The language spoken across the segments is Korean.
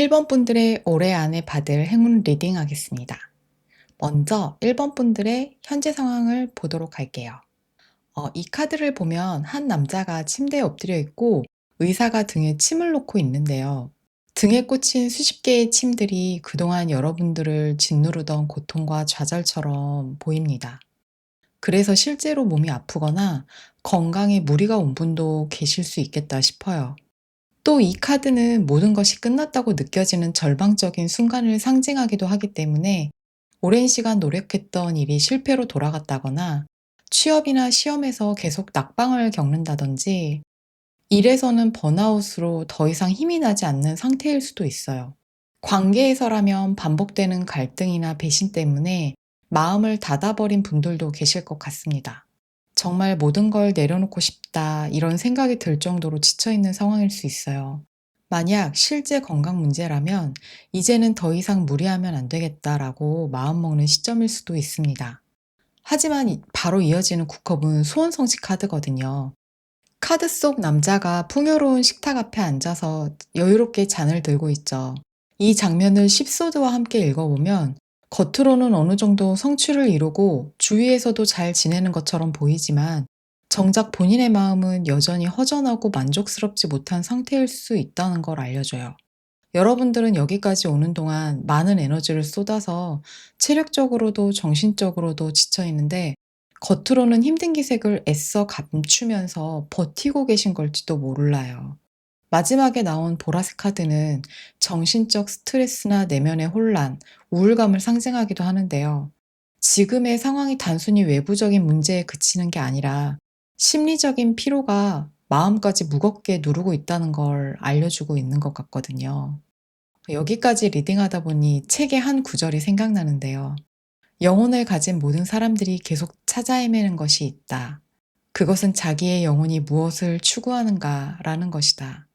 1번 분들의 올해 안에 받을 행운 리딩 하겠습니다. 먼저 1번 분들의 현재 상황을 보도록 할게요. 이 카드를 보면 한 남자가 침대에 엎드려 있고 의사가 등에 침을 놓고 있는데요. 등에 꽂힌 수십 개의 침들이 그동안 여러분들을 짓누르던 고통과 좌절처럼 보입니다. 그래서 실제로 몸이 아프거나 건강에 무리가 온 분도 계실 수 있겠다 싶어요. 또 이 카드는 모든 것이 끝났다고 느껴지는 절망적인 순간을 상징하기도 하기 때문에 오랜 시간 노력했던 일이 실패로 돌아갔다거나 취업이나 시험에서 계속 낙방을 겪는다든지 일에서는 번아웃으로 더 이상 힘이 나지 않는 상태일 수도 있어요. 관계에서라면 반복되는 갈등이나 배신 때문에 마음을 닫아버린 분들도 계실 것 같습니다. 정말 모든 걸 내려놓고 싶다 이런 생각이 들 정도로 지쳐있는 상황일 수 있어요. 만약 실제 건강 문제라면 이제는 더 이상 무리하면 안 되겠다라고 마음먹는 시점일 수도 있습니다. 하지만 바로 이어지는 국컵은 소원성취 카드거든요. 카드 속 남자가 풍요로운 식탁 앞에 앉아서 여유롭게 잔을 들고 있죠. 이 장면을 십소드와 함께 읽어보면 겉으로는 어느 정도 성취를 이루고 주위에서도 잘 지내는 것처럼 보이지만 정작 본인의 마음은 여전히 허전하고 만족스럽지 못한 상태일 수 있다는 걸 알려줘요. 여러분들은 여기까지 오는 동안 많은 에너지를 쏟아서 체력적으로도 정신적으로도 지쳐 있는데 겉으로는 힘든 기색을 애써 감추면서 버티고 계신 걸지도 몰라요. 마지막에 나온 보라색 카드는 정신적 스트레스나 내면의 혼란, 우울감을 상징하기도 하는데요. 지금의 상황이 단순히 외부적인 문제에 그치는 게 아니라 심리적인 피로가 마음까지 무겁게 누르고 있다는 걸 알려주고 있는 것 같거든요. 여기까지 리딩하다 보니 책의 한 구절이 생각나는데요. 영혼을 가진 모든 사람들이 계속 찾아 헤매는 것이 있다. 그것은 자기의 영혼이 무엇을 추구하는가라는 것이다.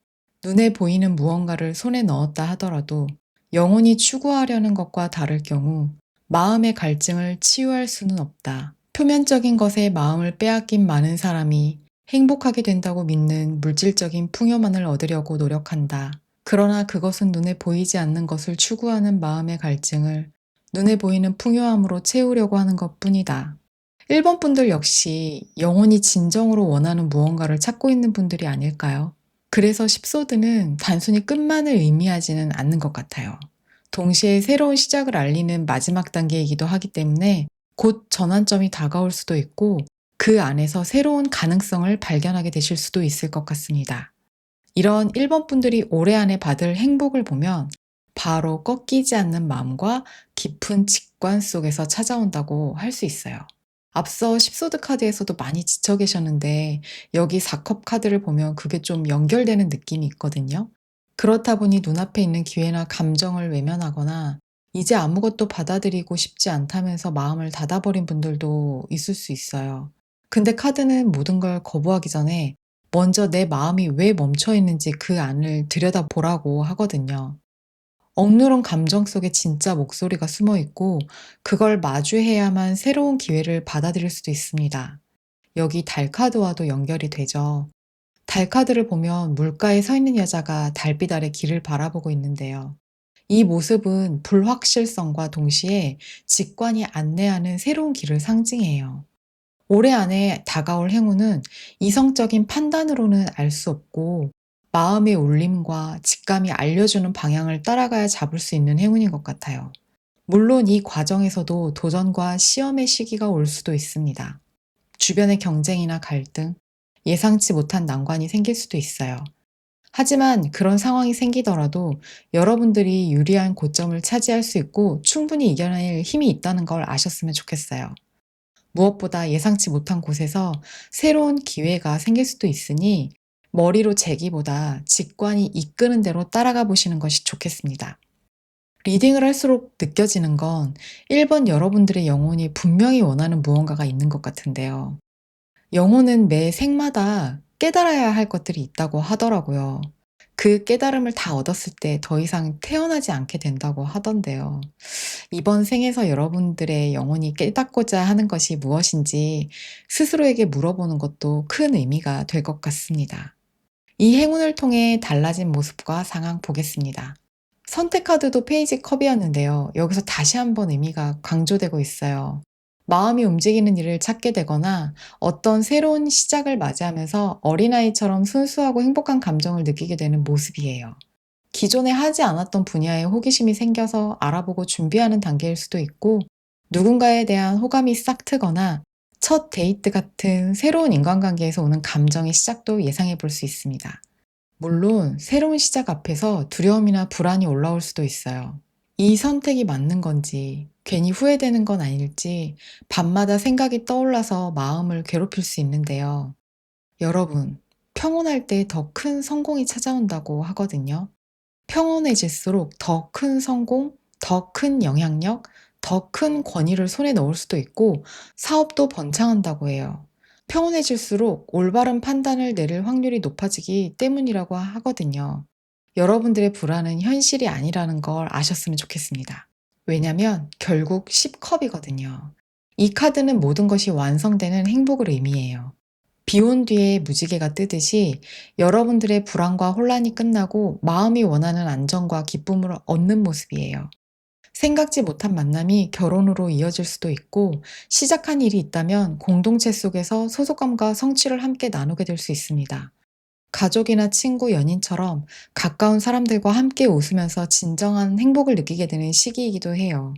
눈에 보이는 무언가를 손에 넣었다 하더라도 영혼이 추구하려는 것과 다를 경우 마음의 갈증을 치유할 수는 없다. 표면적인 것에 마음을 빼앗긴 많은 사람이 행복하게 된다고 믿는 물질적인 풍요만을 얻으려고 노력한다. 그러나 그것은 눈에 보이지 않는 것을 추구하는 마음의 갈증을 눈에 보이는 풍요함으로 채우려고 하는 것 뿐이다. 1번 분들 역시 영혼이 진정으로 원하는 무언가를 찾고 있는 분들이 아닐까요? 그래서 십소드는 단순히 끝만을 의미하지는 않는 것 같아요. 동시에 새로운 시작을 알리는 마지막 단계이기도 하기 때문에 곧 전환점이 다가올 수도 있고 그 안에서 새로운 가능성을 발견하게 되실 수도 있을 것 같습니다. 이런 1번 분들이 올해 안에 받을 행복을 보면 바로 꺾이지 않는 마음과 깊은 직관 속에서 찾아온다고 할 수 있어요. 앞서 십소드 카드에서도 많이 지쳐 계셨는데 여기 4컵 카드를 보면 그게 좀 연결되는 느낌이 있거든요. 그렇다 보니 눈앞에 있는 기회나 감정을 외면하거나 이제 아무것도 받아들이고 싶지 않다면서 마음을 닫아버린 분들도 있을 수 있어요. 근데 카드는 모든 걸 거부하기 전에 먼저 내 마음이 왜 멈춰 있는지 그 안을 들여다보라고 하거든요. 억누른 감정 속에 진짜 목소리가 숨어 있고 그걸 마주해야만 새로운 기회를 받아들일 수도 있습니다. 여기 달 카드와도 연결이 되죠. 달 카드를 보면 물가에 서 있는 여자가 달빛 아래 길을 바라보고 있는데요. 이 모습은 불확실성과 동시에 직관이 안내하는 새로운 길을 상징해요. 올해 안에 다가올 행운은 이성적인 판단으로는 알 수 없고 마음의 울림과 직감이 알려주는 방향을 따라가야 잡을 수 있는 행운인 것 같아요. 물론 이 과정에서도 도전과 시험의 시기가 올 수도 있습니다. 주변의 경쟁이나 갈등, 예상치 못한 난관이 생길 수도 있어요. 하지만 그런 상황이 생기더라도 여러분들이 유리한 고점을 차지할 수 있고 충분히 이겨낼 힘이 있다는 걸 아셨으면 좋겠어요. 무엇보다 예상치 못한 곳에서 새로운 기회가 생길 수도 있으니 머리로 재기보다 직관이 이끄는 대로 따라가 보시는 것이 좋겠습니다. 리딩을 할수록 느껴지는 건 1번 여러분들의 영혼이 분명히 원하는 무언가가 있는 것 같은데요. 영혼은 매 생마다 깨달아야 할 것들이 있다고 하더라고요. 그 깨달음을 다 얻었을 때 더 이상 태어나지 않게 된다고 하던데요. 이번 생에서 여러분들의 영혼이 깨닫고자 하는 것이 무엇인지 스스로에게 물어보는 것도 큰 의미가 될 것 같습니다. 이 행운을 통해 달라진 모습과 상황 보겠습니다. 선택 카드도 페이지 컵이었는데요. 여기서 다시 한번 의미가 강조되고 있어요. 마음이 움직이는 일을 찾게 되거나 어떤 새로운 시작을 맞이하면서 어린아이처럼 순수하고 행복한 감정을 느끼게 되는 모습이에요. 기존에 하지 않았던 분야에 호기심이 생겨서 알아보고 준비하는 단계일 수도 있고, 누군가에 대한 호감이 싹 트거나 첫 데이트 같은 새로운 인간관계에서 오는 감정의 시작도 예상해 볼 수 있습니다. 물론 새로운 시작 앞에서 두려움이나 불안이 올라올 수도 있어요. 이 선택이 맞는 건지, 괜히 후회되는 건 아닐지 밤마다 생각이 떠올라서 마음을 괴롭힐 수 있는데요. 여러분, 평온할 때 더 큰 성공이 찾아온다고 하거든요. 평온해질수록 더 큰 성공, 더 큰 영향력, 더 큰 권위를 손에 넣을 수도 있고 사업도 번창한다고 해요. 평온해질수록 올바른 판단을 내릴 확률이 높아지기 때문이라고 하거든요. 여러분들의 불안은 현실이 아니라는 걸 아셨으면 좋겠습니다. 왜냐면 결국 10컵이거든요. 이 카드는 모든 것이 완성되는 행복을 의미해요. 비 온 뒤에 무지개가 뜨듯이 여러분들의 불안과 혼란이 끝나고 마음이 원하는 안정과 기쁨을 얻는 모습이에요. 생각지 못한 만남이 결혼으로 이어질 수도 있고, 시작한 일이 있다면 공동체 속에서 소속감과 성취를 함께 나누게 될 수 있습니다. 가족이나 친구, 연인처럼 가까운 사람들과 함께 웃으면서 진정한 행복을 느끼게 되는 시기이기도 해요.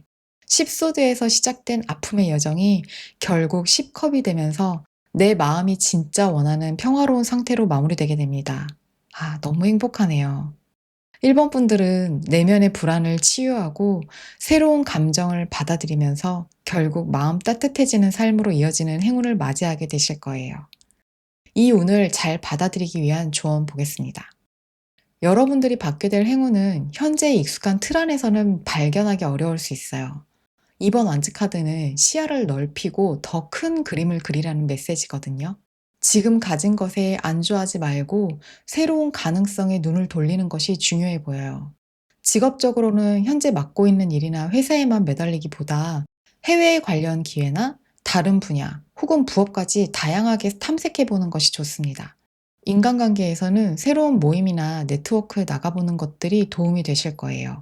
10소드에서 시작된 아픔의 여정이 결국 10컵이 되면서 내 마음이 진짜 원하는 평화로운 상태로 마무리되게 됩니다. 아, 너무 행복하네요. 1번 분들은 내면의 불안을 치유하고 새로운 감정을 받아들이면서 결국 마음 따뜻해지는 삶으로 이어지는 행운을 맞이하게 되실 거예요. 이 운을 잘 받아들이기 위한 조언 보겠습니다. 여러분들이 받게 될 행운은 현재의 익숙한 틀 안에서는 발견하기 어려울 수 있어요. 이번 완즈 카드는 시야를 넓히고 더 큰 그림을 그리라는 메시지거든요. 지금 가진 것에 안주하지 말고 새로운 가능성에 눈을 돌리는 것이 중요해 보여요. 직업적으로는 현재 맡고 있는 일이나 회사에만 매달리기보다 해외 관련 기회나 다른 분야 혹은 부업까지 다양하게 탐색해 보는 것이 좋습니다. 인간관계에서는 새로운 모임이나 네트워크에 나가보는 것들이 도움이 되실 거예요.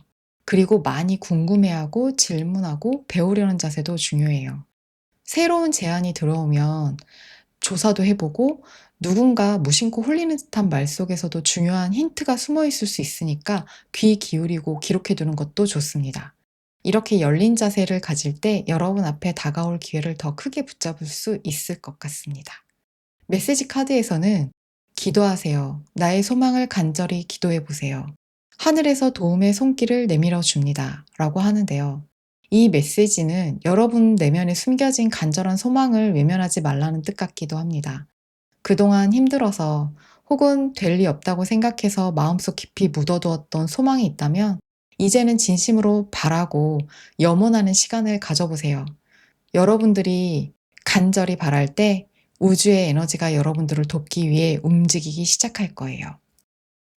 그리고 많이 궁금해하고 질문하고 배우려는 자세도 중요해요. 새로운 제안이 들어오면 조사도 해보고 누군가 무심코 홀리는 듯한 말 속에서도 중요한 힌트가 숨어 있을 수 있으니까 귀 기울이고 기록해 두는 것도 좋습니다. 이렇게 열린 자세를 가질 때 여러분 앞에 다가올 기회를 더 크게 붙잡을 수 있을 것 같습니다. 메시지 카드에서는 기도하세요. 나의 소망을 간절히 기도해 보세요. 하늘에서 도움의 손길을 내밀어 줍니다. 라고 하는데요. 이 메시지는 여러분 내면에 숨겨진 간절한 소망을 외면하지 말라는 뜻 같기도 합니다. 그동안 힘들어서 혹은 될 리 없다고 생각해서 마음속 깊이 묻어두었던 소망이 있다면 이제는 진심으로 바라고 염원하는 시간을 가져보세요. 여러분들이 간절히 바랄 때 우주의 에너지가 여러분들을 돕기 위해 움직이기 시작할 거예요.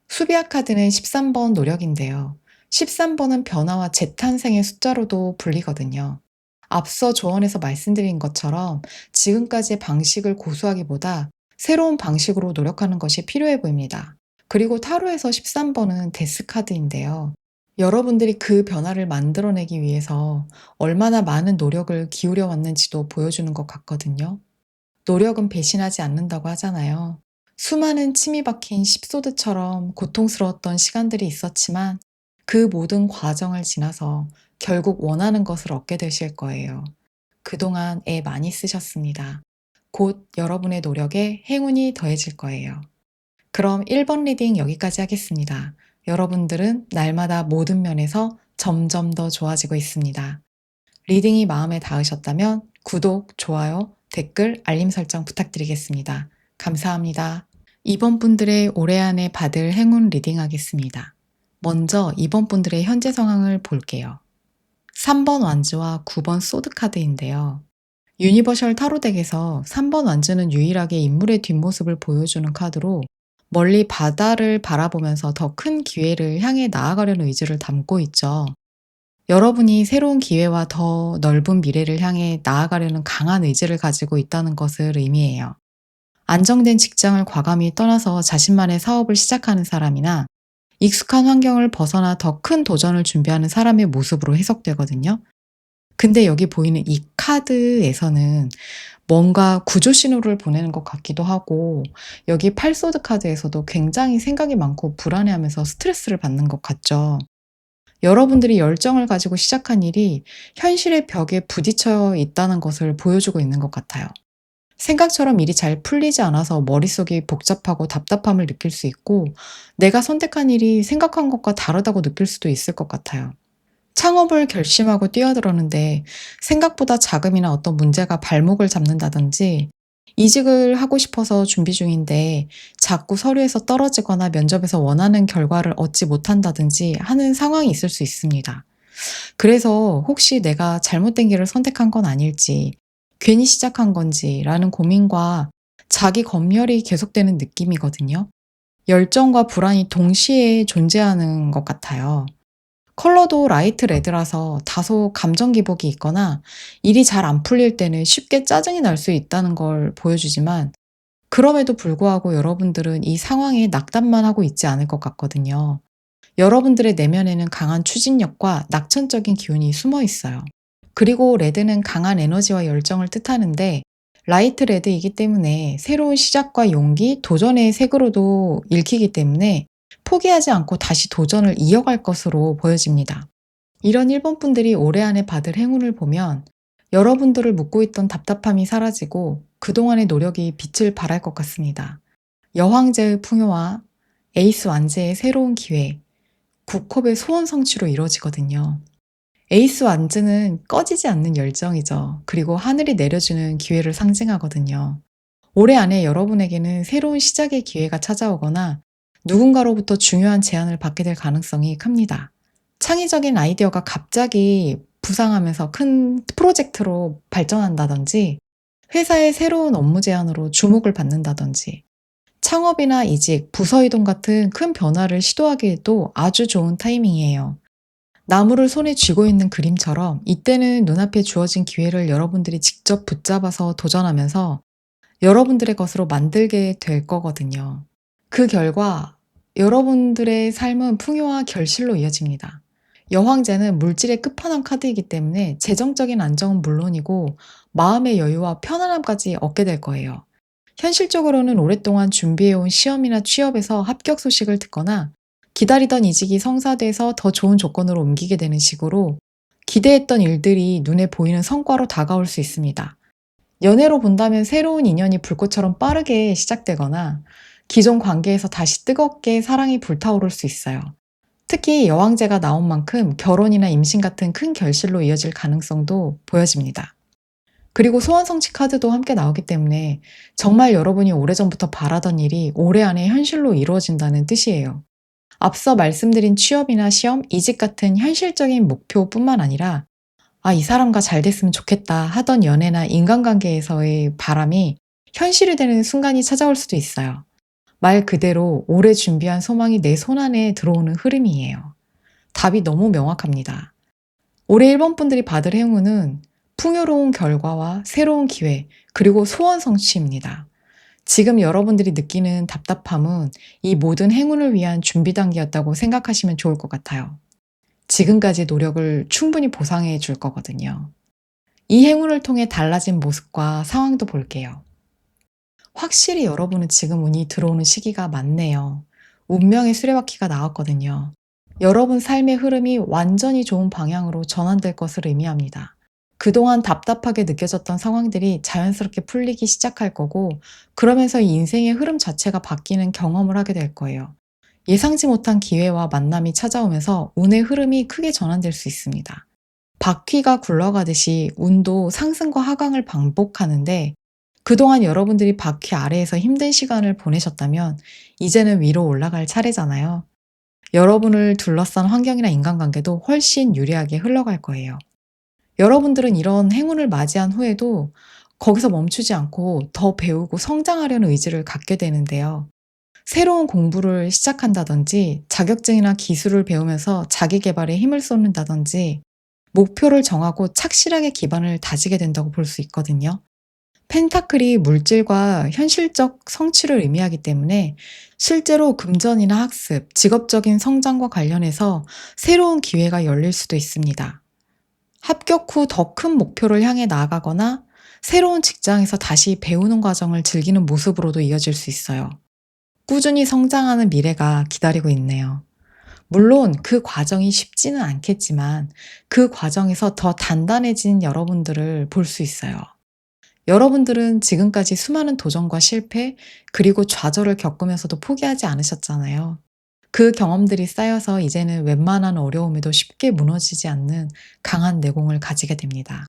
수비아 카드는 13번 노력인데요. 13번은 변화와 재탄생의 숫자로도 불리거든요. 앞서 조언에서 말씀드린 것처럼 지금까지의 방식을 고수하기보다 새로운 방식으로 노력하는 것이 필요해 보입니다. 그리고 타로에서 13번은 데스 카드인데요. 여러분들이 그 변화를 만들어내기 위해서 얼마나 많은 노력을 기울여 왔는지도 보여주는 것 같거든요. 노력은 배신하지 않는다고 하잖아요. 수많은 침이 박힌 십소드처럼 고통스러웠던 시간들이 있었지만 그 모든 과정을 지나서 결국 원하는 것을 얻게 되실 거예요. 그동안 애 많이 쓰셨습니다. 곧 여러분의 노력에 행운이 더해질 거예요. 그럼 1번 리딩 여기까지 하겠습니다. 여러분들은 날마다 모든 면에서 점점 더 좋아지고 있습니다. 리딩이 마음에 닿으셨다면 구독, 좋아요, 댓글, 알림 설정 부탁드리겠습니다. 감사합니다. 이번 분들의 올해 안에 받을 행운 리딩 하겠습니다. 먼저 이번 분들의 현재 상황을 볼게요. 3번 완즈와 9번 소드 카드인데요. 유니버셜 타로 덱에서 3번 완즈는 유일하게 인물의 뒷모습을 보여주는 카드로 멀리 바다를 바라보면서 더 큰 기회를 향해 나아가려는 의지를 담고 있죠. 여러분이 새로운 기회와 더 넓은 미래를 향해 나아가려는 강한 의지를 가지고 있다는 것을 의미해요. 안정된 직장을 과감히 떠나서 자신만의 사업을 시작하는 사람이나 익숙한 환경을 벗어나 더 큰 도전을 준비하는 사람의 모습으로 해석되거든요. 근데 여기 보이는 이 카드에서는 뭔가 구조 신호를 보내는 것 같기도 하고, 여기 팔소드 카드에서도 굉장히 생각이 많고 불안해하면서 스트레스를 받는 것 같죠. 여러분들이 열정을 가지고 시작한 일이 현실의 벽에 부딪혀 있다는 것을 보여주고 있는 것 같아요. 생각처럼 일이 잘 풀리지 않아서 머릿속이 복잡하고 답답함을 느낄 수 있고, 내가 선택한 일이 생각한 것과 다르다고 느낄 수도 있을 것 같아요. 창업을 결심하고 뛰어들었는데 생각보다 자금이나 어떤 문제가 발목을 잡는다든지, 이직을 하고 싶어서 준비 중인데 자꾸 서류에서 떨어지거나 면접에서 원하는 결과를 얻지 못한다든지 하는 상황이 있을 수 있습니다. 그래서 혹시 내가 잘못된 길을 선택한 건 아닐지, 괜히 시작한 건지라는 고민과 자기 검열이 계속되는 느낌이거든요. 열정과 불안이 동시에 존재하는 것 같아요. 컬러도 라이트 레드라서 다소 감정 기복이 있거나 일이 잘 안 풀릴 때는 쉽게 짜증이 날 수 있다는 걸 보여주지만, 그럼에도 불구하고 여러분들은 이 상황에 낙담만 하고 있지 않을 것 같거든요. 여러분들의 내면에는 강한 추진력과 낙천적인 기운이 숨어 있어요. 그리고 레드는 강한 에너지와 열정을 뜻하는데, 라이트 레드이기 때문에 새로운 시작과 용기, 도전의 색으로도 읽히기 때문에 포기하지 않고 다시 도전을 이어갈 것으로 보여집니다. 이런 일본 분들이 올해 안에 받을 행운을 보면 여러분들을 묶고 있던 답답함이 사라지고 그동안의 노력이 빛을 발할 것 같습니다. 여황제의 풍요와 에이스 완제의 새로운 기회, 국컵의 소원 성취로 이루어지거든요. 에이스 완즈는 꺼지지 않는 열정이죠. 그리고 하늘이 내려주는 기회를 상징하거든요. 올해 안에 여러분에게는 새로운 시작의 기회가 찾아오거나 누군가로부터 중요한 제안을 받게 될 가능성이 큽니다. 창의적인 아이디어가 갑자기 부상하면서 큰 프로젝트로 발전한다든지, 회사의 새로운 업무 제안으로 주목을 받는다든지, 창업이나 이직, 부서 이동 같은 큰 변화를 시도하기에도 아주 좋은 타이밍이에요. 나무를 손에 쥐고 있는 그림처럼 이때는 눈앞에 주어진 기회를 여러분들이 직접 붙잡아서 도전하면서 여러분들의 것으로 만들게 될 거거든요. 그 결과 여러분들의 삶은 풍요와 결실로 이어집니다. 여황제는 물질의 끝판왕 카드이기 때문에 재정적인 안정은 물론이고 마음의 여유와 편안함까지 얻게 될 거예요. 현실적으로는 오랫동안 준비해온 시험이나 취업에서 합격 소식을 듣거나 기다리던 이직이 성사돼서 더 좋은 조건으로 옮기게 되는 식으로 기대했던 일들이 눈에 보이는 성과로 다가올 수 있습니다. 연애로 본다면 새로운 인연이 불꽃처럼 빠르게 시작되거나 기존 관계에서 다시 뜨겁게 사랑이 불타오를 수 있어요. 특히 여왕제가 나온 만큼 결혼이나 임신 같은 큰 결실로 이어질 가능성도 보여집니다. 그리고 소원성취 카드도 함께 나오기 때문에 정말 여러분이 오래전부터 바라던 일이 올해 안에 현실로 이루어진다는 뜻이에요. 앞서 말씀드린 취업이나 시험, 이직 같은 현실적인 목표뿐만 아니라 이 사람과 잘 됐으면 좋겠다 하던 연애나 인간관계에서의 바람이 현실이 되는 순간이 찾아올 수도 있어요. 말 그대로 오래 준비한 소망이 내 손안에 들어오는 흐름이에요. 답이 너무 명확합니다. 올해 일본 분들이 받을 행운은 풍요로운 결과와 새로운 기회, 그리고 소원 성취입니다. 지금 여러분들이 느끼는 답답함은 이 모든 행운을 위한 준비 단계였다고 생각하시면 좋을 것 같아요. 지금까지 노력을 충분히 보상해 줄 거거든요. 이 행운을 통해 달라진 모습과 상황도 볼게요. 확실히 여러분은 지금 운이 들어오는 시기가 맞네요. 운명의 수레바퀴가 나왔거든요. 여러분 삶의 흐름이 완전히 좋은 방향으로 전환될 것을 의미합니다. 그동안 답답하게 느껴졌던 상황들이 자연스럽게 풀리기 시작할 거고, 그러면서 이 인생의 흐름 자체가 바뀌는 경험을 하게 될 거예요. 예상치 못한 기회와 만남이 찾아오면서 운의 흐름이 크게 전환될 수 있습니다. 바퀴가 굴러가듯이 운도 상승과 하강을 반복하는데, 그동안 여러분들이 바퀴 아래에서 힘든 시간을 보내셨다면 이제는 위로 올라갈 차례잖아요. 여러분을 둘러싼 환경이나 인간관계도 훨씬 유리하게 흘러갈 거예요. 여러분들은 이런 행운을 맞이한 후에도 거기서 멈추지 않고 더 배우고 성장하려는 의지를 갖게 되는데요. 새로운 공부를 시작한다든지, 자격증이나 기술을 배우면서 자기 개발에 힘을 쏟는다든지, 목표를 정하고 착실하게 기반을 다지게 된다고 볼 수 있거든요. 펜타클이 물질과 현실적 성취를 의미하기 때문에 실제로 금전이나 학습, 직업적인 성장과 관련해서 새로운 기회가 열릴 수도 있습니다. 합격 후 더 큰 목표를 향해 나아가거나 새로운 직장에서 다시 배우는 과정을 즐기는 모습으로도 이어질 수 있어요. 꾸준히 성장하는 미래가 기다리고 있네요. 물론 그 과정이 쉽지는 않겠지만 그 과정에서 더 단단해진 여러분들을 볼 수 있어요. 여러분들은 지금까지 수많은 도전과 실패, 그리고 좌절을 겪으면서도 포기하지 않으셨잖아요. 그 경험들이 쌓여서 이제는 웬만한 어려움에도 쉽게 무너지지 않는 강한 내공을 가지게 됩니다.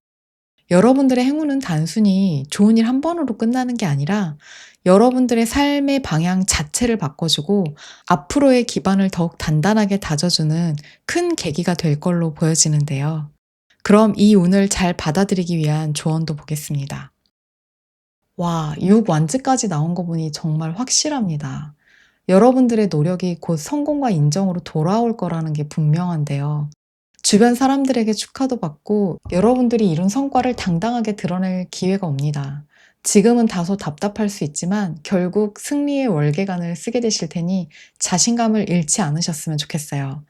여러분들의 행운은 단순히 좋은 일 한 번으로 끝나는 게 아니라 여러분들의 삶의 방향 자체를 바꿔주고 앞으로의 기반을 더욱 단단하게 다져주는 큰 계기가 될 걸로 보여지는데요. 그럼 이 운을 잘 받아들이기 위한 조언도 보겠습니다. 와, 6 완즈까지 나온 거 보니 정말 확실합니다. 여러분들의 노력이 곧 성공과 인정으로 돌아올 거라는 게 분명한데요. 주변 사람들에게 축하도 받고 여러분들이 이룬 성과를 당당하게 드러낼 기회가 옵니다. 지금은 다소 답답할 수 있지만 결국 승리의 월계관을 쓰게 되실 테니 자신감을 잃지 않으셨으면 좋겠어요.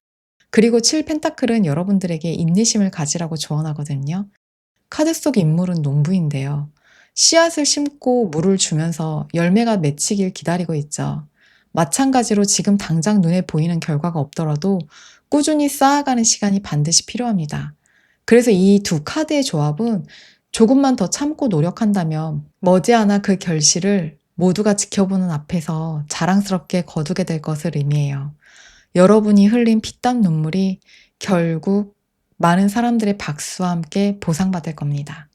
그리고 7 펜타클은 여러분들에게 인내심을 가지라고 조언하거든요. 카드 속 인물은 농부인데요. 씨앗을 심고 물을 주면서 열매가 맺히길 기다리고 있죠. 마찬가지로 지금 당장 눈에 보이는 결과가 없더라도 꾸준히 쌓아가는 시간이 반드시 필요합니다. 그래서 이 두 카드의 조합은 조금만 더 참고 노력한다면 머지않아 그 결실을 모두가 지켜보는 앞에서 자랑스럽게 거두게 될 것을 의미해요. 여러분이 흘린 피땀 눈물이 결국 많은 사람들의 박수와 함께 보상받을 겁니다.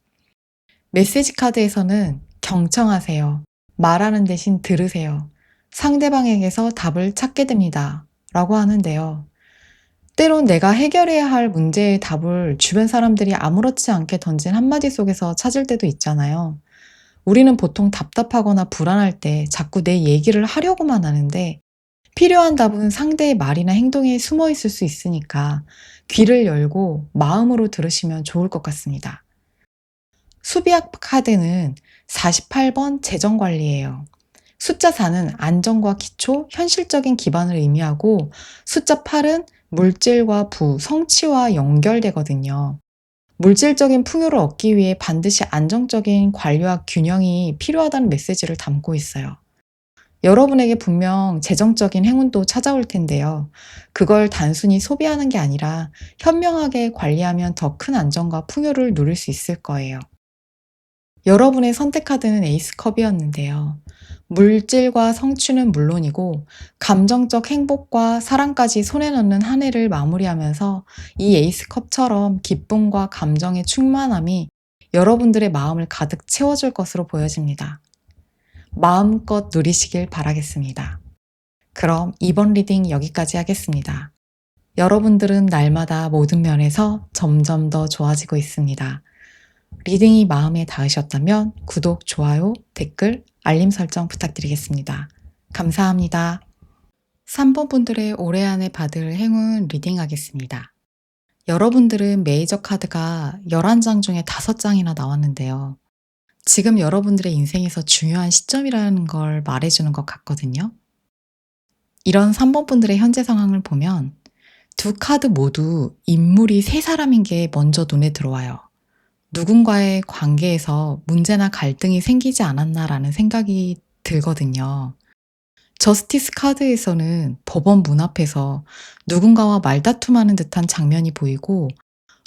메시지 카드에서는 경청하세요. 말하는 대신 들으세요. 상대방에게서 답을 찾게 됩니다. 라고 하는데요. 때론 내가 해결해야 할 문제의 답을 주변 사람들이 아무렇지 않게 던진 한마디 속에서 찾을 때도 있잖아요. 우리는 보통 답답하거나 불안할 때 자꾸 내 얘기를 하려고만 하는데 필요한 답은 상대의 말이나 행동에 숨어 있을 수 있으니까 귀를 열고 마음으로 들으시면 좋을 것 같습니다. 수비학 카드는 48번 재정관리예요. 숫자 4는 안정과 기초, 현실적인 기반을 의미하고 숫자 8은 물질과 부, 성취와 연결되거든요. 물질적인 풍요를 얻기 위해 반드시 안정적인 관리와 균형이 필요하다는 메시지를 담고 있어요. 여러분에게 분명 재정적인 행운도 찾아올 텐데요. 그걸 단순히 소비하는 게 아니라 현명하게 관리하면 더 큰 안정과 풍요를 누릴 수 있을 거예요. 여러분의 선택 카드는 에이스 컵이었는데요. 물질과 성취는 물론이고 감정적 행복과 사랑까지 손에 넣는 한 해를 마무리하면서 이 에이스 컵처럼 기쁨과 감정의 충만함이 여러분들의 마음을 가득 채워줄 것으로 보여집니다. 마음껏 누리시길 바라겠습니다. 그럼 이번 리딩 여기까지 하겠습니다. 여러분들은 날마다 모든 면에서 점점 더 좋아지고 있습니다. 리딩이 마음에 닿으셨다면 구독, 좋아요, 댓글, 알림 설정 부탁드리겠습니다. 감사합니다. 3번 분들의 올해 안에 받을 행운 리딩 하겠습니다. 여러분들은 메이저 카드가 11장 중에 5장이나 나왔는데요. 지금 여러분들의 인생에서 중요한 시점이라는 걸 말해주는 것 같거든요. 이런 3번 분들의 현재 상황을 보면 두 카드 모두 인물이 세 사람인 게 먼저 눈에 들어와요. 누군가의 관계에서 문제나 갈등이 생기지 않았나라는 생각이 들거든요. 저스티스 카드에서는 법원 문 앞에서 누군가와 말다툼하는 듯한 장면이 보이고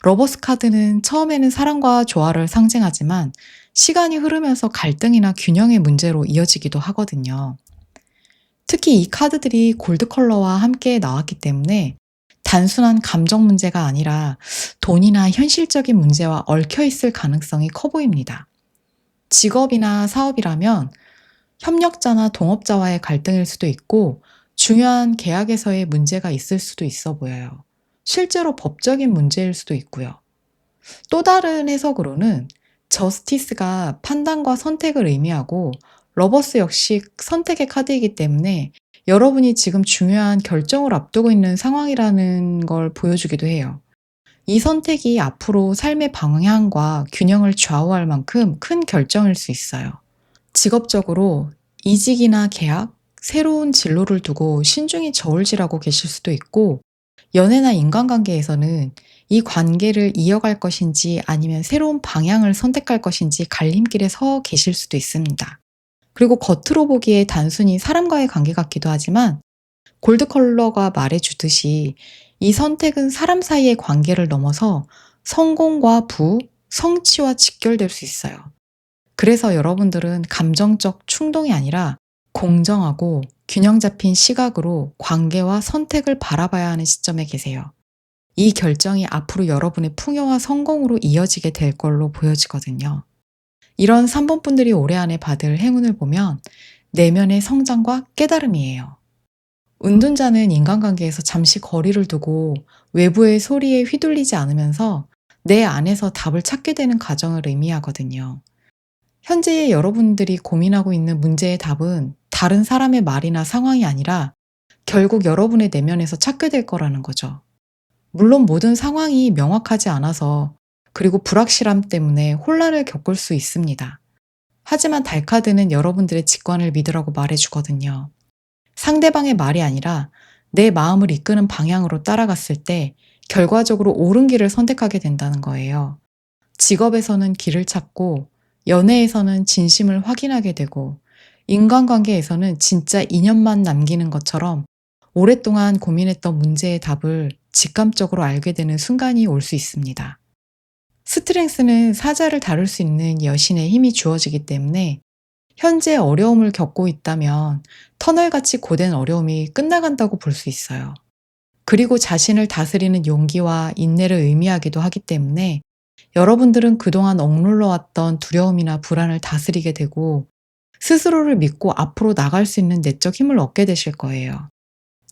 러버스 카드는 처음에는 사랑과 조화를 상징하지만 시간이 흐르면서 갈등이나 균형의 문제로 이어지기도 하거든요. 특히 이 카드들이 골드 컬러와 함께 나왔기 때문에 단순한 감정 문제가 아니라 돈이나 현실적인 문제와 얽혀 있을 가능성이 커 보입니다. 직업이나 사업이라면 협력자나 동업자와의 갈등일 수도 있고 중요한 계약에서의 문제가 있을 수도 있어 보여요. 실제로 법적인 문제일 수도 있고요. 또 다른 해석으로는 저스티스가 판단과 선택을 의미하고 러버스 역시 선택의 카드이기 때문에 여러분이 지금 중요한 결정을 앞두고 있는 상황이라는 걸 보여주기도 해요. 이 선택이 앞으로 삶의 방향과 균형을 좌우할 만큼 큰 결정일 수 있어요. 직업적으로 이직이나 계약, 새로운 진로를 두고 신중히 저울질하고 계실 수도 있고, 연애나 인간관계에서는 이 관계를 이어갈 것인지 아니면 새로운 방향을 선택할 것인지 갈림길에 서 계실 수도 있습니다. 그리고 겉으로 보기에 단순히 사람과의 관계 같기도 하지만, 골드 컬러가 말해주듯이 이 선택은 사람 사이의 관계를 넘어서 성공과 부, 성취와 직결될 수 있어요. 그래서 여러분들은 감정적 충동이 아니라 공정하고 균형 잡힌 시각으로 관계와 선택을 바라봐야 하는 시점에 계세요. 이 결정이 앞으로 여러분의 풍요와 성공으로 이어지게 될 걸로 보여지거든요. 이런 3번 분들이 올해 안에 받을 행운을 보면 내면의 성장과 깨달음이에요. 은둔자는 인간관계에서 잠시 거리를 두고 외부의 소리에 휘둘리지 않으면서 내 안에서 답을 찾게 되는 과정을 의미하거든요. 현재 여러분들이 고민하고 있는 문제의 답은 다른 사람의 말이나 상황이 아니라 결국 여러분의 내면에서 찾게 될 거라는 거죠. 물론 모든 상황이 명확하지 않아서, 그리고 불확실함 때문에 혼란을 겪을 수 있습니다. 하지만 달카드는 여러분들의 직관을 믿으라고 말해주거든요. 상대방의 말이 아니라 내 마음을 이끄는 방향으로 따라갔을 때 결과적으로 옳은 길을 선택하게 된다는 거예요. 직업에서는 길을 찾고, 연애에서는 진심을 확인하게 되고, 인간관계에서는 진짜 인연만 남기는 것처럼 오랫동안 고민했던 문제의 답을 직감적으로 알게 되는 순간이 올 수 있습니다. 스트렝스는 사자를 다룰 수 있는 여신의 힘이 주어지기 때문에 현재 어려움을 겪고 있다면 터널같이 고된 어려움이 끝나간다고 볼 수 있어요. 그리고 자신을 다스리는 용기와 인내를 의미하기도 하기 때문에 여러분들은 그동안 억눌러왔던 두려움이나 불안을 다스리게 되고, 스스로를 믿고 앞으로 나갈 수 있는 내적 힘을 얻게 되실 거예요.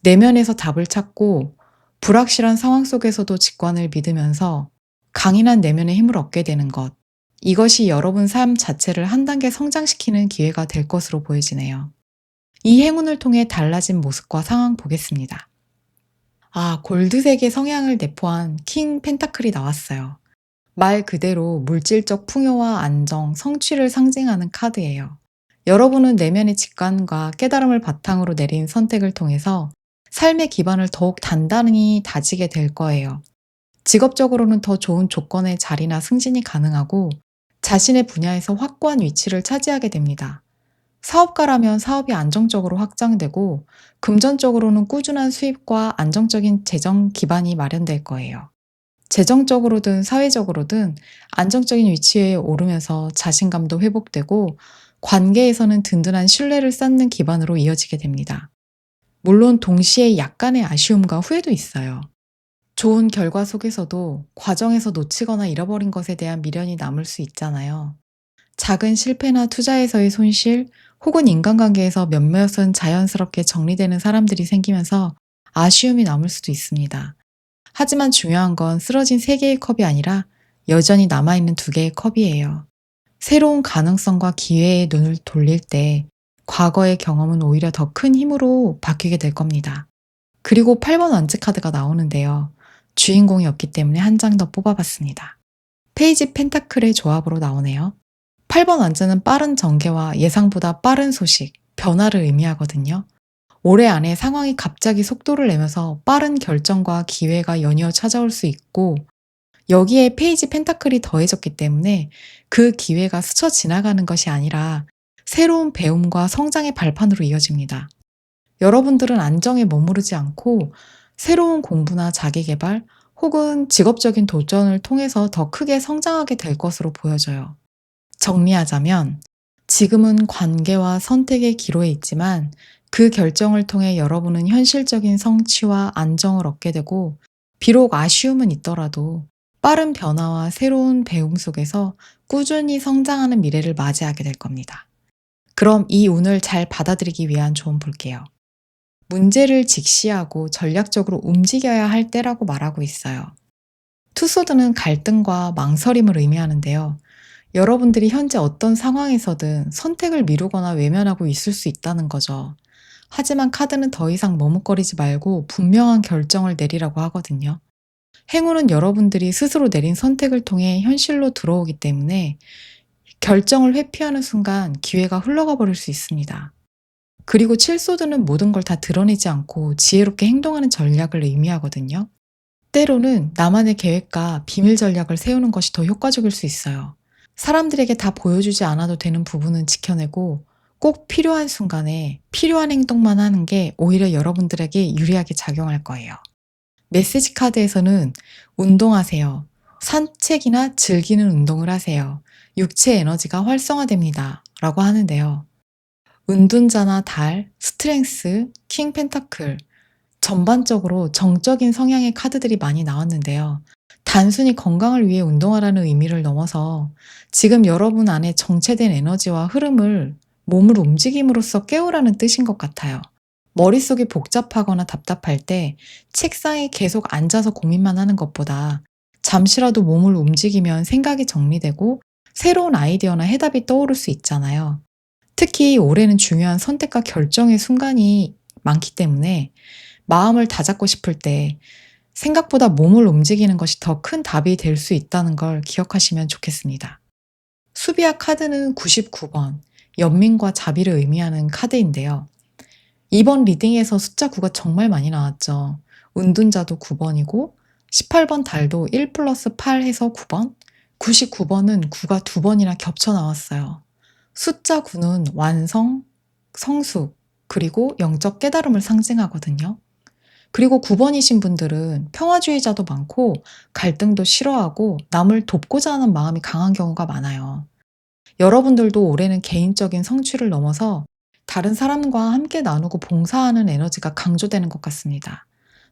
내면에서 답을 찾고 불확실한 상황 속에서도 직관을 믿으면서 강인한 내면의 힘을 얻게 되는 것. 이것이 여러분 삶 자체를 한 단계 성장시키는 기회가 될 것으로 보여지네요. 이 행운을 통해 달라진 모습과 상황 보겠습니다. 골드색의 성향을 내포한 킹 펜타클이 나왔어요. 말 그대로 물질적 풍요와 안정, 성취를 상징하는 카드예요. 여러분은 내면의 직관과 깨달음을 바탕으로 내린 선택을 통해서 삶의 기반을 더욱 단단히 다지게 될 거예요. 직업적으로는 더 좋은 조건의 자리나 승진이 가능하고 자신의 분야에서 확고한 위치를 차지하게 됩니다. 사업가라면 사업이 안정적으로 확장되고 금전적으로는 꾸준한 수입과 안정적인 재정 기반이 마련될 거예요. 재정적으로든 사회적으로든 안정적인 위치에 오르면서 자신감도 회복되고 관계에서는 든든한 신뢰를 쌓는 기반으로 이어지게 됩니다. 물론 동시에 약간의 아쉬움과 후회도 있어요. 좋은 결과 속에서도 과정에서 놓치거나 잃어버린 것에 대한 미련이 남을 수 있잖아요. 작은 실패나 투자에서의 손실, 혹은 인간관계에서 몇몇은 자연스럽게 정리되는 사람들이 생기면서 아쉬움이 남을 수도 있습니다. 하지만 중요한 건 쓰러진 3개의 컵이 아니라 여전히 남아있는 2개의 컵이에요. 새로운 가능성과 기회에 눈을 돌릴 때 과거의 경험은 오히려 더 큰 힘으로 바뀌게 될 겁니다. 그리고 8번 원즈 카드가 나오는데요. 주인공이 없기 때문에 한 장 더 뽑아봤습니다. 페이지 펜타클의 조합으로 나오네요. 8번 원즈는 빠른 전개와 예상보다 빠른 소식, 변화를 의미하거든요. 올해 안에 상황이 갑자기 속도를 내면서 빠른 결정과 기회가 연이어 찾아올 수 있고, 여기에 페이지 펜타클이 더해졌기 때문에 그 기회가 스쳐 지나가는 것이 아니라 새로운 배움과 성장의 발판으로 이어집니다. 여러분들은 안정에 머무르지 않고 새로운 공부나 자기 개발 혹은 직업적인 도전을 통해서 더 크게 성장하게 될 것으로 보여져요. 정리하자면, 지금은 관계와 선택의 기로에 있지만 그 결정을 통해 여러분은 현실적인 성취와 안정을 얻게 되고, 비록 아쉬움은 있더라도 빠른 변화와 새로운 배움 속에서 꾸준히 성장하는 미래를 맞이하게 될 겁니다. 그럼 이 운을 잘 받아들이기 위한 조언 볼게요. 문제를 직시하고 전략적으로 움직여야 할 때라고 말하고 있어요. 투소드는 갈등과 망설임을 의미하는데요. 여러분들이 현재 어떤 상황에서든 선택을 미루거나 외면하고 있을 수 있다는 거죠. 하지만 카드는 더 이상 머뭇거리지 말고 분명한 결정을 내리라고 하거든요. 행운은 여러분들이 스스로 내린 선택을 통해 현실로 들어오기 때문에 결정을 회피하는 순간 기회가 흘러가 버릴 수 있습니다. 그리고 칠소드는 모든 걸 다 드러내지 않고 지혜롭게 행동하는 전략을 의미하거든요. 때로는 나만의 계획과 비밀 전략을 세우는 것이 더 효과적일 수 있어요. 사람들에게 다 보여주지 않아도 되는 부분은 지켜내고 꼭 필요한 순간에 필요한 행동만 하는 게 오히려 여러분들에게 유리하게 작용할 거예요. 메시지 카드에서는 운동하세요. 산책이나 즐기는 운동을 하세요. 육체 에너지가 활성화됩니다. 라고 하는데요. 은둔자나 달, 스트렝스, 킹 펜타클, 전반적으로 정적인 성향의 카드들이 많이 나왔는데요. 단순히 건강을 위해 운동하라는 의미를 넘어서 지금 여러분 안에 정체된 에너지와 흐름을 몸을 움직임으로써 깨우라는 뜻인 것 같아요. 머릿속이 복잡하거나 답답할 때 책상에 계속 앉아서 고민만 하는 것보다 잠시라도 몸을 움직이면 생각이 정리되고 새로운 아이디어나 해답이 떠오를 수 있잖아요. 특히 올해는 중요한 선택과 결정의 순간이 많기 때문에 마음을 다잡고 싶을 때 생각보다 몸을 움직이는 것이 더 큰 답이 될 수 있다는 걸 기억하시면 좋겠습니다. 수비아 카드는 99번, 연민과 자비를 의미하는 카드인데요. 이번 리딩에서 숫자 9가 정말 많이 나왔죠. 은둔자도 9번이고 18번 달도 1 플러스 8 해서 9번, 99번은 9가 2번이나 겹쳐 나왔어요. 숫자 9는 완성, 성숙, 그리고 영적 깨달음을 상징하거든요. 그리고 9번이신 분들은 평화주의자도 많고 갈등도 싫어하고 남을 돕고자 하는 마음이 강한 경우가 많아요. 여러분들도 올해는 개인적인 성취를 넘어서 다른 사람과 함께 나누고 봉사하는 에너지가 강조되는 것 같습니다.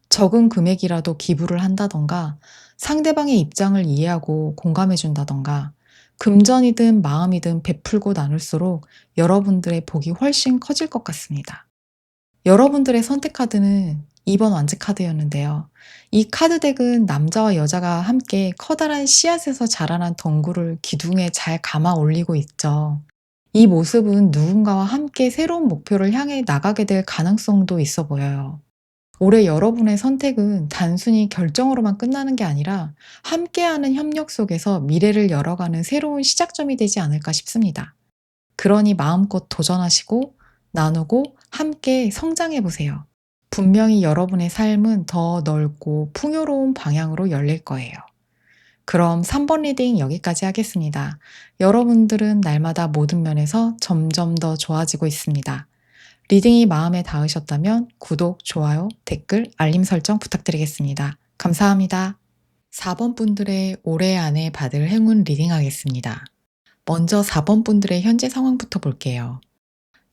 적은 금액이라도 기부를 한다던가 상대방의 입장을 이해하고 공감해 준다던가 금전이든 마음이든 베풀고 나눌수록 여러분들의 복이 훨씬 커질 것 같습니다. 여러분들의 선택 카드는 2번 완즈 카드였는데요. 이 카드 덱은 남자와 여자가 함께 커다란 씨앗에서 자라난 덩굴을 기둥에 잘 감아 올리고 있죠. 이 모습은 누군가와 함께 새로운 목표를 향해 나가게 될 가능성도 있어 보여요. 올해 여러분의 선택은 단순히 결정으로만 끝나는 게 아니라 함께하는 협력 속에서 미래를 열어가는 새로운 시작점이 되지 않을까 싶습니다. 그러니 마음껏 도전하시고 나누고 함께 성장해 보세요. 분명히 여러분의 삶은 더 넓고 풍요로운 방향으로 열릴 거예요. 그럼 3번 리딩 여기까지 하겠습니다. 여러분들은 날마다 모든 면에서 점점 더 좋아지고 있습니다. 리딩이 마음에 닿으셨다면 구독, 좋아요, 댓글, 알림 설정 부탁드리겠습니다. 감사합니다. 4번 분들의 올해 안에 받을 행운 리딩 하겠습니다. 먼저 4번 분들의 현재 상황부터 볼게요.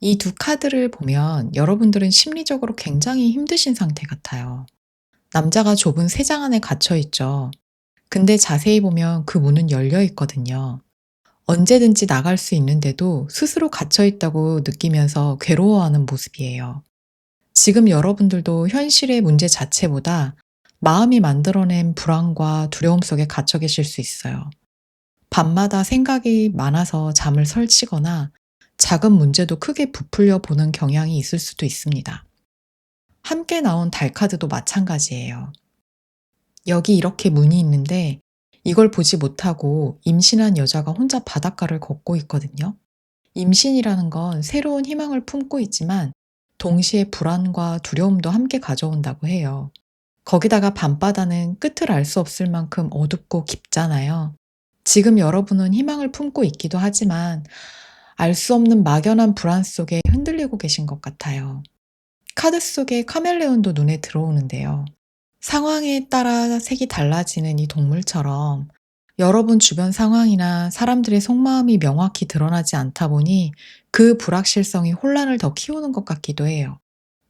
이 두 카드를 보면 여러분들은 심리적으로 굉장히 힘드신 상태 같아요. 남자가 좁은 세장 안에 갇혀 있죠. 근데 자세히 보면 그 문은 열려 있거든요. 언제든지 나갈 수 있는데도 스스로 갇혀 있다고 느끼면서 괴로워하는 모습이에요. 지금 여러분들도 현실의 문제 자체보다 마음이 만들어낸 불안과 두려움 속에 갇혀 계실 수 있어요. 밤마다 생각이 많아서 잠을 설치거나 작은 문제도 크게 부풀려 보는 경향이 있을 수도 있습니다. 함께 나온 달 카드도 마찬가지예요. 여기 이렇게 문이 있는데 이걸 보지 못하고 임신한 여자가 혼자 바닷가를 걷고 있거든요. 임신이라는 건 새로운 희망을 품고 있지만 동시에 불안과 두려움도 함께 가져온다고 해요. 거기다가 밤바다는 끝을 알 수 없을 만큼 어둡고 깊잖아요. 지금 여러분은 희망을 품고 있기도 하지만 알 수 없는 막연한 불안 속에 흔들리고 계신 것 같아요. 카드 속에 카멜레온도 눈에 들어오는데요. 상황에 따라 색이 달라지는 이 동물처럼 여러분 주변 상황이나 사람들의 속마음이 명확히 드러나지 않다 보니 그 불확실성이 혼란을 더 키우는 것 같기도 해요.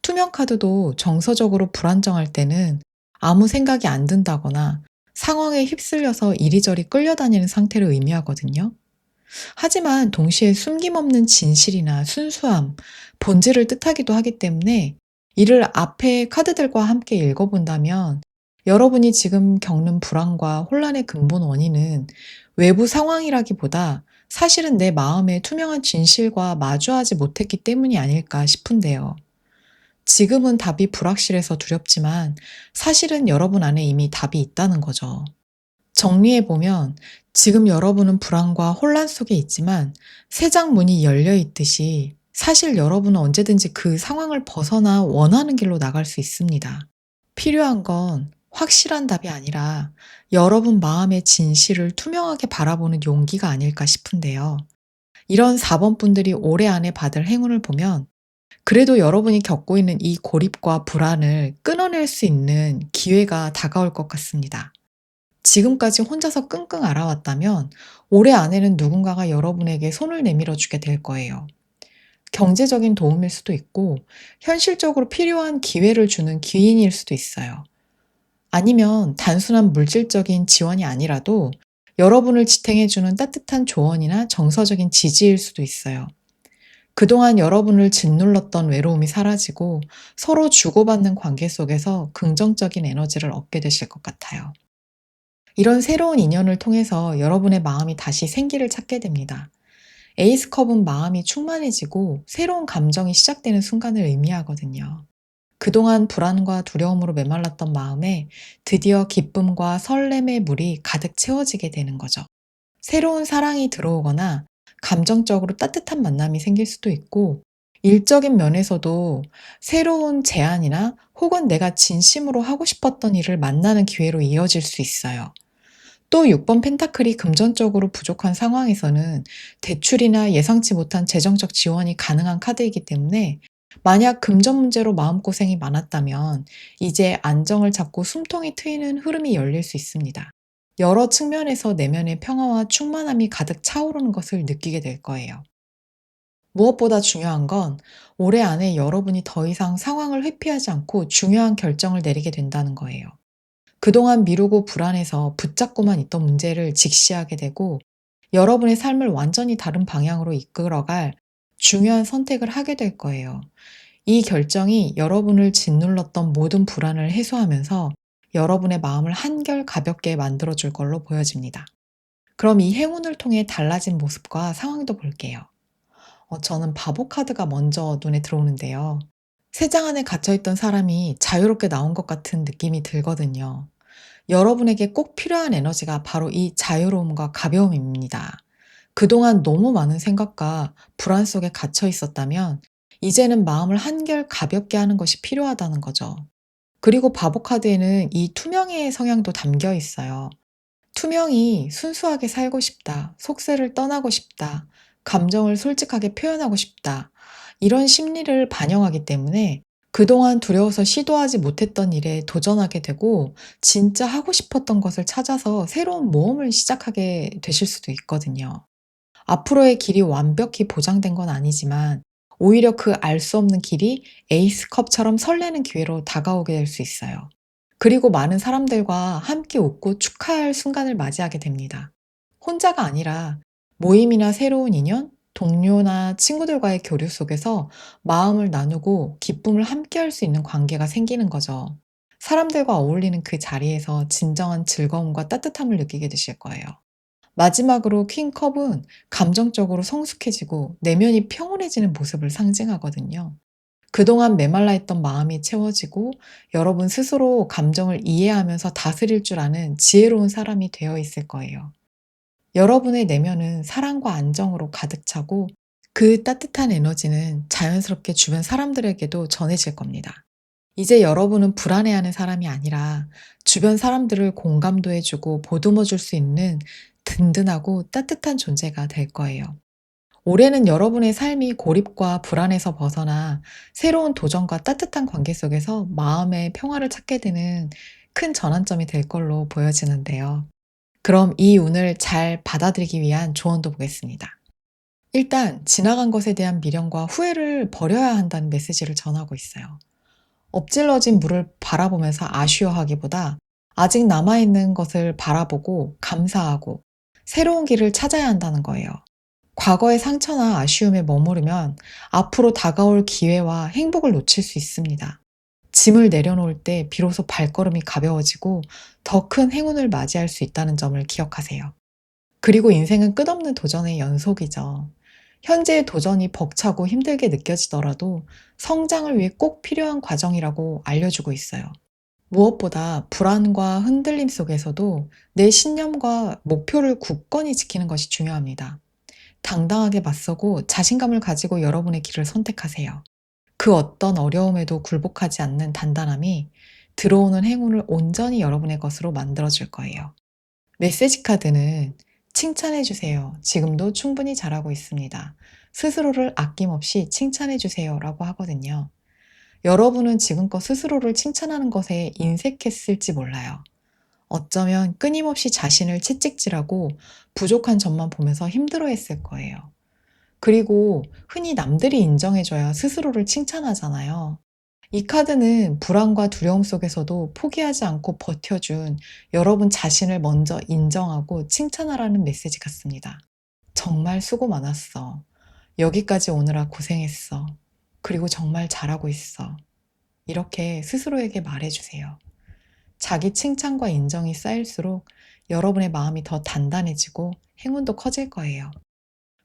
투명 카드도 정서적으로 불안정할 때는 아무 생각이 안 든다거나 상황에 휩쓸려서 이리저리 끌려다니는 상태를 의미하거든요. 하지만 동시에 숨김없는 진실이나 순수함, 본질을 뜻하기도 하기 때문에 이를 앞에 카드들과 함께 읽어본다면 여러분이 지금 겪는 불안과 혼란의 근본 원인은 외부 상황이라기보다 사실은 내 마음의 투명한 진실과 마주하지 못했기 때문이 아닐까 싶은데요. 지금은 답이 불확실해서 두렵지만 사실은 여러분 안에 이미 답이 있다는 거죠. 정리해보면 지금 여러분은 불안과 혼란 속에 있지만 새 장 문이 열려 있듯이 사실 여러분은 언제든지 그 상황을 벗어나 원하는 길로 나갈 수 있습니다. 필요한 건 확실한 답이 아니라 여러분 마음의 진실을 투명하게 바라보는 용기가 아닐까 싶은데요. 이런 4번 분들이 올해 안에 받을 행운을 보면 그래도 여러분이 겪고 있는 이 고립과 불안을 끊어낼 수 있는 기회가 다가올 것 같습니다. 지금까지 혼자서 끙끙 앓아왔다면 올해 안에는 누군가가 여러분에게 손을 내밀어 주게 될 거예요. 경제적인 도움일 수도 있고, 현실적으로 필요한 기회를 주는 기인일 수도 있어요. 아니면 단순한 물질적인 지원이 아니라도 여러분을 지탱해주는 따뜻한 조언이나 정서적인 지지일 수도 있어요. 그동안 여러분을 짓눌렀던 외로움이 사라지고 서로 주고받는 관계 속에서 긍정적인 에너지를 얻게 되실 것 같아요. 이런 새로운 인연을 통해서 여러분의 마음이 다시 생기를 찾게 됩니다. 에이스컵은 마음이 충만해지고 새로운 감정이 시작되는 순간을 의미하거든요. 그동안 불안과 두려움으로 메말랐던 마음에 드디어 기쁨과 설렘의 물이 가득 채워지게 되는 거죠. 새로운 사랑이 들어오거나 감정적으로 따뜻한 만남이 생길 수도 있고, 일적인 면에서도 새로운 제안이나 혹은 내가 진심으로 하고 싶었던 일을 만나는 기회로 이어질 수 있어요. 또 6번 펜타클이 금전적으로 부족한 상황에서는 대출이나 예상치 못한 재정적 지원이 가능한 카드이기 때문에 만약 금전 문제로 마음고생이 많았다면 이제 안정을 찾고 숨통이 트이는 흐름이 열릴 수 있습니다. 여러 측면에서 내면의 평화와 충만함이 가득 차오르는 것을 느끼게 될 거예요. 무엇보다 중요한 건 올해 안에 여러분이 더 이상 상황을 회피하지 않고 중요한 결정을 내리게 된다는 거예요. 그동안 미루고 불안해서 붙잡고만 있던 문제를 직시하게 되고 여러분의 삶을 완전히 다른 방향으로 이끌어갈 중요한 선택을 하게 될 거예요. 이 결정이 여러분을 짓눌렀던 모든 불안을 해소하면서 여러분의 마음을 한결 가볍게 만들어줄 걸로 보여집니다. 그럼 이 행운을 통해 달라진 모습과 상황도 볼게요. 저는 바보 카드가 먼저 눈에 들어오는데요. 세 장 안에 갇혀있던 사람이 자유롭게 나온 것 같은 느낌이 들거든요. 여러분에게 꼭 필요한 에너지가 바로 이 자유로움과 가벼움입니다. 그동안 너무 많은 생각과 불안 속에 갇혀 있었다면 이제는 마음을 한결 가볍게 하는 것이 필요하다는 거죠. 그리고 바보 카드에는 이 투명의 성향도 담겨 있어요. 투명이 순수하게 살고 싶다, 속세를 떠나고 싶다, 감정을 솔직하게 표현하고 싶다, 이런 심리를 반영하기 때문에 그동안 두려워서 시도하지 못했던 일에 도전하게 되고 진짜 하고 싶었던 것을 찾아서 새로운 모험을 시작하게 되실 수도 있거든요. 앞으로의 길이 완벽히 보장된 건 아니지만 오히려 그 알 수 없는 길이 에이스컵처럼 설레는 기회로 다가오게 될 수 있어요. 그리고 많은 사람들과 함께 웃고 축하할 순간을 맞이하게 됩니다. 혼자가 아니라 모임이나 새로운 인연, 동료나 친구들과의 교류 속에서 마음을 나누고 기쁨을 함께 할 수 있는 관계가 생기는 거죠. 사람들과 어울리는 그 자리에서 진정한 즐거움과 따뜻함을 느끼게 되실 거예요. 마지막으로 퀸컵은 감정적으로 성숙해지고 내면이 평온해지는 모습을 상징하거든요. 그동안 메말라 있던 마음이 채워지고 여러분 스스로 감정을 이해하면서 다스릴 줄 아는 지혜로운 사람이 되어 있을 거예요. 여러분의 내면은 사랑과 안정으로 가득 차고 그 따뜻한 에너지는 자연스럽게 주변 사람들에게도 전해질 겁니다. 이제 여러분은 불안해하는 사람이 아니라 주변 사람들을 공감도 해주고 보듬어 줄 수 있는 든든하고 따뜻한 존재가 될 거예요. 올해는 여러분의 삶이 고립과 불안에서 벗어나 새로운 도전과 따뜻한 관계 속에서 마음의 평화를 찾게 되는 큰 전환점이 될 걸로 보여지는데요. 그럼 이 운을 잘 받아들이기 위한 조언도 보겠습니다. 일단 지나간 것에 대한 미련과 후회를 버려야 한다는 메시지를 전하고 있어요. 엎질러진 물을 바라보면서 아쉬워하기보다 아직 남아있는 것을 바라보고 감사하고 새로운 길을 찾아야 한다는 거예요. 과거의 상처나 아쉬움에 머무르면 앞으로 다가올 기회와 행복을 놓칠 수 있습니다. 짐을 내려놓을 때 비로소 발걸음이 가벼워지고 더 큰 행운을 맞이할 수 있다는 점을 기억하세요. 그리고 인생은 끝없는 도전의 연속이죠. 현재의 도전이 벅차고 힘들게 느껴지더라도 성장을 위해 꼭 필요한 과정이라고 알려주고 있어요. 무엇보다 불안과 흔들림 속에서도 내 신념과 목표를 굳건히 지키는 것이 중요합니다. 당당하게 맞서고 자신감을 가지고 여러분의 길을 선택하세요. 그 어떤 어려움에도 굴복하지 않는 단단함이 들어오는 행운을 온전히 여러분의 것으로 만들어줄 거예요. 메시지 카드는 칭찬해 주세요. 지금도 충분히 잘하고 있습니다. 스스로를 아낌없이 칭찬해 주세요. 라고 하거든요. 여러분은 지금껏 스스로를 칭찬하는 것에 인색했을지 몰라요. 어쩌면 끊임없이 자신을 채찍질하고 부족한 점만 보면서 힘들어했을 거예요. 그리고 흔히 남들이 인정해줘야 스스로를 칭찬하잖아요. 이 카드는 불안과 두려움 속에서도 포기하지 않고 버텨준 여러분 자신을 먼저 인정하고 칭찬하라는 메시지 같습니다. 정말 수고 많았어. 여기까지 오느라 고생했어. 그리고 정말 잘하고 있어. 이렇게 스스로에게 말해주세요. 자기 칭찬과 인정이 쌓일수록 여러분의 마음이 더 단단해지고 행운도 커질 거예요.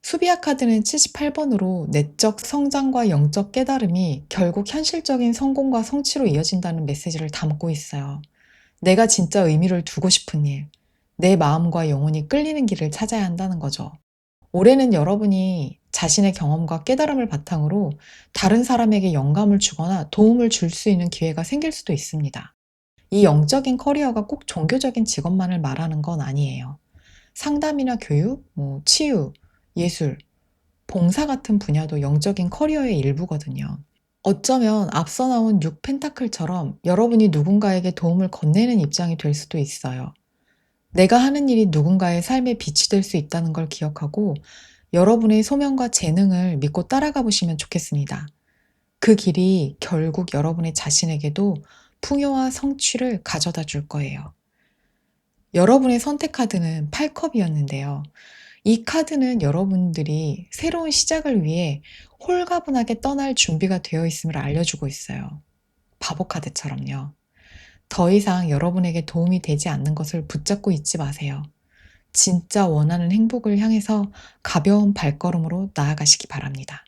수비아 카드는 78번으로 내적 성장과 영적 깨달음이 결국 현실적인 성공과 성취로 이어진다는 메시지를 담고 있어요. 내가 진짜 의미를 두고 싶은 일, 내 마음과 영혼이 끌리는 길을 찾아야 한다는 거죠. 올해는 여러분이 자신의 경험과 깨달음을 바탕으로 다른 사람에게 영감을 주거나 도움을 줄 수 있는 기회가 생길 수도 있습니다. 이 영적인 커리어가 꼭 종교적인 직업만을 말하는 건 아니에요. 상담이나 교육, 치유, 예술, 봉사 같은 분야도 영적인 커리어의 일부거든요. 어쩌면 앞서 나온 6 펜타클처럼 여러분이 누군가에게 도움을 건네는 입장이 될 수도 있어요. 내가 하는 일이 누군가의 삶에 빛이 될 수 있다는 걸 기억하고 여러분의 소명과 재능을 믿고 따라가 보시면 좋겠습니다. 그 길이 결국 여러분의 자신에게도 풍요와 성취를 가져다 줄 거예요. 여러분의 선택 카드는 8컵이었는데요. 이 카드는 여러분들이 새로운 시작을 위해 홀가분하게 떠날 준비가 되어 있음을 알려주고 있어요. 바보 카드처럼요. 더 이상 여러분에게 도움이 되지 않는 것을 붙잡고 있지 마세요. 진짜 원하는 행복을 향해서 가벼운 발걸음으로 나아가시기 바랍니다.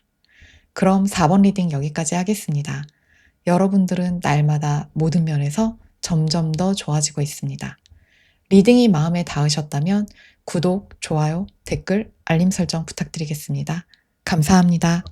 그럼 4번 리딩 여기까지 하겠습니다. 여러분들은 날마다 모든 면에서 점점 더 좋아지고 있습니다. 리딩이 마음에 닿으셨다면 구독, 좋아요, 댓글, 알림 설정 부탁드리겠습니다. 감사합니다.